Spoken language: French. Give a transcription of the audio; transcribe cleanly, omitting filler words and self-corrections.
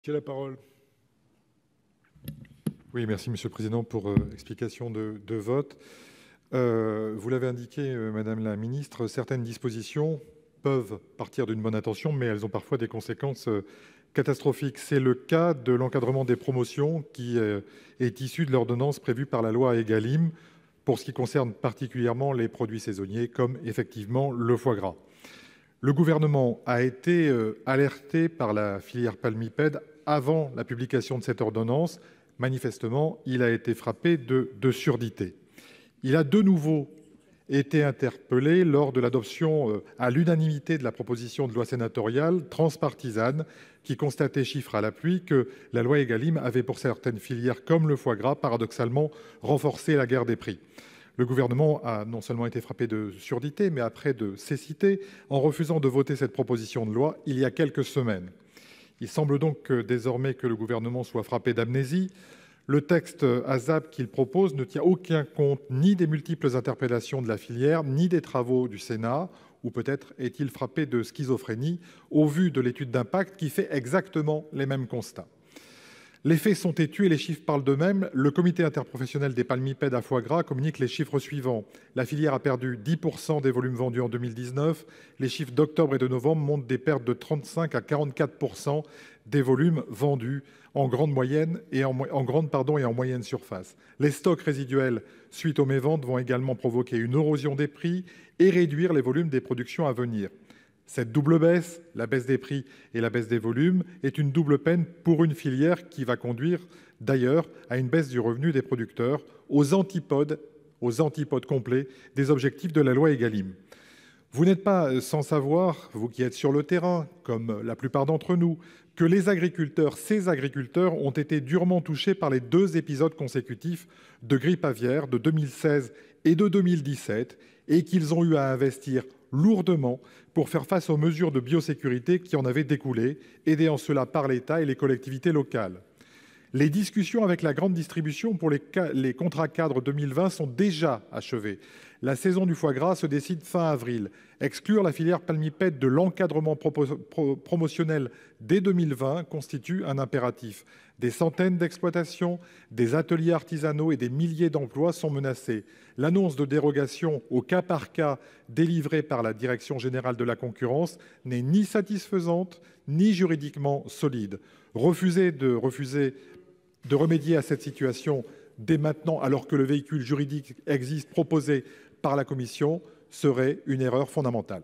Qui a la parole? Oui, merci Monsieur le Président pour explication de vote. Vous l'avez indiqué, Madame la Ministre, certaines dispositions peuvent partir d'une bonne intention, mais elles ont parfois des conséquences catastrophiques. C'est le cas de l'encadrement des promotions qui est issu de l'ordonnance prévue par la loi Egalim pour ce qui concerne particulièrement les produits saisonniers, comme effectivement le foie gras. Le gouvernement a été alerté par la filière palmipède avant la publication de cette ordonnance. Manifestement, il a été frappé de surdité. Il a de nouveau été interpellé lors de l'adoption à l'unanimité de la proposition de loi sénatoriale transpartisane qui constatait, chiffres à l'appui, que la loi Egalim avait pour certaines filières comme le foie gras paradoxalement renforcé la guerre des prix. Le gouvernement a non seulement été frappé de surdité, mais après de cécité en refusant de voter cette proposition de loi il y a quelques semaines. Il semble donc désormais que le gouvernement soit frappé d'amnésie. Le texte ASAP qu'il propose ne tient aucun compte ni des multiples interpellations de la filière, ni des travaux du Sénat, ou peut-être est-il frappé de schizophrénie au vu de l'étude d'impact qui fait exactement les mêmes constats. Les faits sont têtus et les chiffres parlent d'eux-mêmes. Le comité interprofessionnel des palmipèdes à foie gras communique les chiffres suivants. La filière a perdu 10% des volumes vendus en 2019. Les chiffres d'octobre et de novembre montrent des pertes de 35 à 44% des volumes vendus en grande et en moyenne surface. Les stocks résiduels suite aux méventes vont également provoquer une érosion des prix et réduire les volumes des productions à venir. Cette double baisse, la baisse des prix et la baisse des volumes, est une double peine pour une filière qui va conduire d'ailleurs à une baisse du revenu des producteurs aux antipodes complets des objectifs de la loi Egalim. Vous n'êtes pas sans savoir, vous qui êtes sur le terrain, comme la plupart d'entre nous, que ces agriculteurs ont été durement touchés par les 2 épisodes consécutifs de grippe aviaire de 2016 et de 2017 et qu'ils ont eu à investir lourdement pour faire face aux mesures de biosécurité qui en avaient découlé, aidés en cela par l'État et les collectivités locales. Les discussions avec la grande distribution pour les contrats cadres 2020 sont déjà achevées. La saison du foie gras se décide fin avril. Exclure la filière palmipède de l'encadrement promotionnel dès 2020 constitue un impératif. Des centaines d'exploitations, des ateliers artisanaux et des milliers d'emplois sont menacés. L'annonce de dérogation au cas par cas délivrée par la Direction générale de la concurrence n'est ni satisfaisante ni juridiquement solide. Refuser de remédier à cette situation dès maintenant, alors que le véhicule juridique existe proposé par la Commission, serait une erreur fondamentale.